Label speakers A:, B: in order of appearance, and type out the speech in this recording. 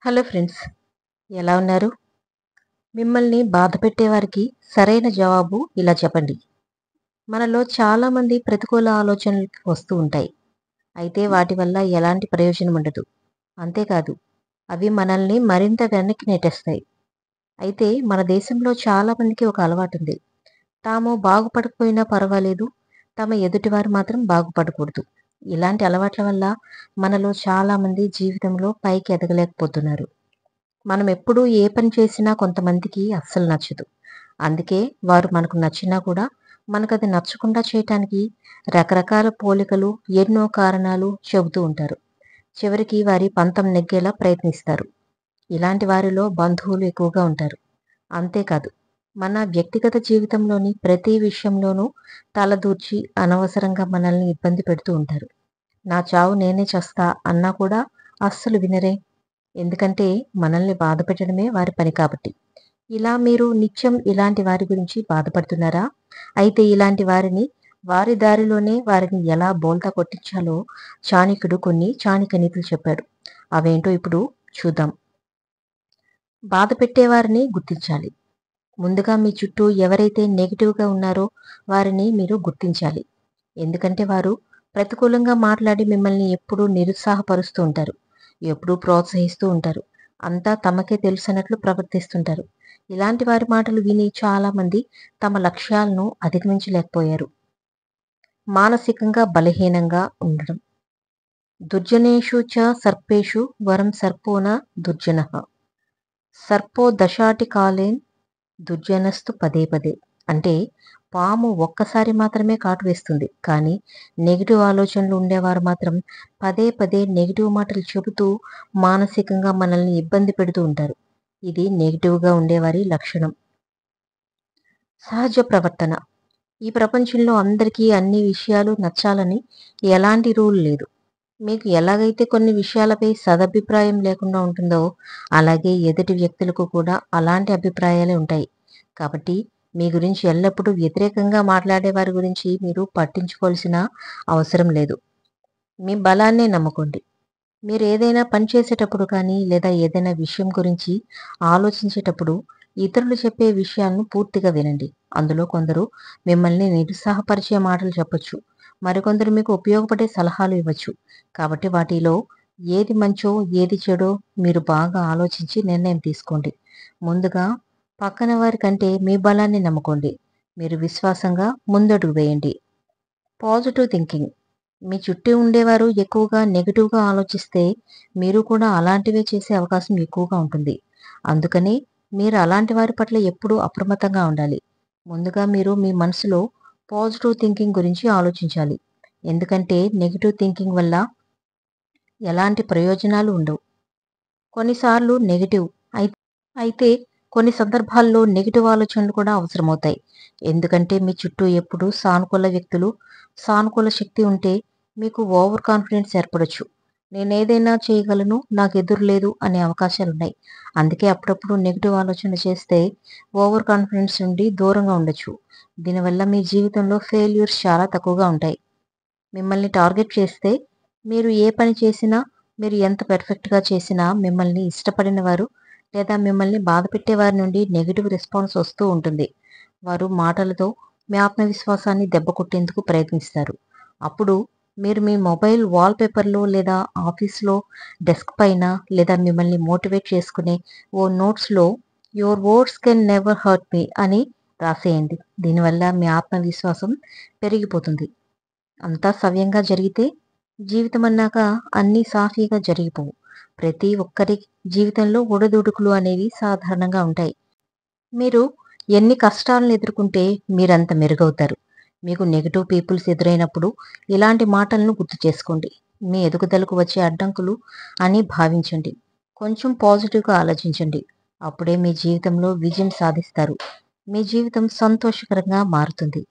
A: Hello friends, ఎలా ఉన్నారు? మిమ్మల్ని బాధపెట్టేవారికి సరైన జవాబు ఇలా చెప్పండి. మనలో చాలామంది ప్రతికూల ఆలోచనలు వస్తూ ఉంటాయి. అయితే వాటి వల్ల ఎలాంటి ప్రయోజనం ఉండదు. అంతేకాదు, అవి మనల్ని మరింత వెనక్కి నెట్టేస్తాయి. అయితే మన దేశంలో చాలామందికి ఒక అలవాటుంది. తాము బాగుపడకపోయినా పర్వాలేదు, తమ ఎదుటివారు మాత్రం బాగుపడకూడదు. ఇలాంటి అలవాట్ల వల్ల మనలో చాలామంది జీవితంలో పైకి ఎదగలేకపోతున్నారు. మనం ఎప్పుడూ ఏ పని చేసినా కొంతమందికి అస్సలు నచ్చదు. అందుకే వారు మనకు నచ్చినా కూడా మనకది నచ్చకుండా చేయటానికి రకరకాల పోలికలు, ఎన్నో కారణాలు చెబుతూ ఉంటారు. చివరికి వారి పంతం నెగ్గేలా ప్రయత్నిస్తారు. ఇలాంటి వారిలో బంధువులు ఎక్కువగా ఉంటారు. అంతేకాదు, మన వ్యక్తిగత జీవితంలోని ప్రతి విషయంలోనూ తలదూర్చి అనవసరంగా మనల్ని ఇబ్బంది పెడుతూ ఉంటారు. నా చావు నేనే చస్తా అన్నా కూడా అస్సలు వినరే. ఎందుకంటే మనల్ని బాధ పెట్టడమే వారి పని కాబట్టి. ఇలా మీరు నిత్యం ఇలాంటి వారి గురించి బాధపడుతున్నారా? అయితే ఇలాంటి వారిని వారి దారిలోనే వారిని ఎలా బోల్తా కొట్టించాలో చాణక్యుడు కొన్ని చాణక్య నీతులు చెప్పాడు. అవేంటో ఇప్పుడు చూద్దాం. బాధ పెట్టేవారిని గుర్తించాలి. ముందుగా మీ చుట్టూ ఎవరైతే నెగిటివ్‌గా ఉన్నారో వారిని మీరు గుర్తించాలి. ఎందుకంటే వారు ప్రతికూలంగా మాట్లాడి మిమ్మల్ని ఎప్పుడూ నిరుత్సాహపరుస్తూ ఉంటారు. ఎప్పుడూ ప్రోత్సహిస్తూ ఉంటారు. అంతా తమకే తెలుసన్నట్లు ప్రవర్తిస్తుంటారు. ఇలాంటి వారి మాటలు విని చాలామంది తమ లక్ష్యాలను అధిగమించలేకపోయారు. మానసికంగా బలహీనంగా ఉండడం. దుర్జనేషు చ సర్పేషు వరం సర్పో న దుర్జనః. సర్పో దశాటి కాలేన్ దుర్జనస్తు పదే పదే. అంటే పాము ఒక్కసారి మాత్రమే కాటు వేస్తుంది. కానీ నెగిటివ్ ఆలోచనలు ఉండేవారు మాత్రం పదే పదే నెగిటివ్ మాటలు చెబుతూ మానసికంగా మనల్ని ఇబ్బంది పెడుతూ ఉంటారు. ఇది నెగిటివ్‌గా ఉండేవారి లక్షణం. సహజ ప్రవర్తన. ఈ ప్రపంచంలో అందరికీ అన్ని విషయాలు నచ్చాలని ఎలాంటి రూల్ లేదు. మీకు ఎలాగైతే కొన్ని విషయాలపై సదభిప్రాయం లేకుండా ఉంటుందో, అలాగే ఎదుటి వ్యక్తులకు కూడా అలాంటి అభిప్రాయాలే ఉంటాయి. కాబట్టి మీ గురించి ఎల్లప్పుడూ వ్యతిరేకంగా మాట్లాడే వారి గురించి మీరు పట్టించుకోవాల్సిన అవసరం లేదు. మీ బలాన్నే నమ్ముకోండి. మీరు ఏదైనా పని చేసేటప్పుడు కానీ, లేదా ఏదైనా విషయం గురించి ఆలోచించేటప్పుడు ఇతరులు చెప్పే విషయాలను పూర్తిగా వినండి. అందులో కొందరు మిమ్మల్ని నిరుత్సాహపరిచే మాటలు చెప్పొచ్చు. మరికొందరు మీకు ఉపయోగపడే సలహాలు ఇవ్వచ్చు. కాబట్టి వాటిలో ఏది మంచో, ఏది చెడో మీరు బాగా ఆలోచించి నిర్ణయం తీసుకోండి. ముందుగా పక్కన వారి కంటే మీ బలాన్ని నమ్ముకోండి. మీరు విశ్వాసంగా ముందడుగు వేయండి. Positive thinking. మీ చుట్టూ ఉండేవారు ఎక్కువగా నెగెటివ్‌గా ఆలోచిస్తే మీరు కూడా అలాంటివే చేసే అవకాశం ఎక్కువగా ఉంటుంది. అందుకని మీరు అలాంటి వారి పట్ల ఎప్పుడూ అప్రమత్తంగా ఉండాలి. ముందుగా మీరు మీ మనసులో పాజిటివ్ థింకింగ్ గురించి ఆలోచించాలి. ఎందుకంటే నెగెటివ్ థింకింగ్ వల్ల ఎలాంటి ప్రయోజనాలు ఉండవు. కొన్నిసార్లు నెగెటివ్ అయి అయితే కొన్ని సందర్భాల్లో నెగెటివ్ ఆలోచనలు కూడా అవసరమవుతాయి. ఎందుకంటే మీ చుట్టూ ఎప్పుడూ సానుకూల వ్యక్తులు, సానుకూల శక్తి ఉంటే మీకు ఓవర్ కాన్ఫిడెన్స్ ఏర్పడొచ్చు. నేనేదైనా చేయగలను, నాకెదురు లేదు అనే అవకాశాలున్నాయి. అందుకే అప్పుడప్పుడు నెగెటివ్ ఆలోచన చేస్తే ఓవర్ కాన్ఫిడెన్స్ నుండి దూరంగా ఉండొచ్చు. దీనివల్ల మీ జీవితంలో ఫెయిల్యూర్స్ చాలా తక్కువగా ఉంటాయి. మిమ్మల్ని టార్గెట్ చేస్తే మీరు ఏ పని చేసినా, మీరు ఎంత పెర్ఫెక్ట్‌గా చేసినా మిమ్మల్ని ఇష్టపడిన వారు లేదా మిమ్మల్ని బాధపెట్టే వారి నుండి నెగెటివ్ రెస్పాన్స్ వస్తూ ఉంటుంది. వారు మాటలతో మీ ఆత్మవిశ్వాసాన్ని దెబ్బ కొట్టేందుకు ప్రయత్నిస్తారు. అప్పుడు మీరు మీ మొబైల్ వాల్‌పేపర్‌లో లేదా ఆఫీస్‌లో డెస్క్ పైన లేదా మిమ్మల్ని మోటివేట్ చేసుకునే ఓ నోట్స్‌లో your words can never hurt me అని రాసేయండి. దీనివల్ల మీ ఆత్మవిశ్వాసం పెరిగిపోతుంది. అంతా సవ్యంగా జరిగితే జీవితమన్నాక అన్నీ సాఫీగా జరిగిపోవు. ప్రతి ఒక్కరి జీవితంలో ఒడిదుడుకులు అనేవి సాధారణంగా ఉంటాయి. మీరు ఎన్ని కష్టాలను ఎదుర్కొంటే మీరంత మెరుగవుతారు. మీకు నెగెటివ్ పీపుల్స్ ఎదురైనప్పుడు ఇలాంటి మాటలను గుర్తు చేసుకోండి. మీ ఎదుగుదలకు వచ్చే అడ్డంకులు అని భావించండి. కొంచెం పాజిటివ్‌గా ఆలోచించండి. అప్పుడే మీ జీవితంలో విజయం సాధిస్తారు. మీ జీవితం సంతోషకరంగా మారుతుంది.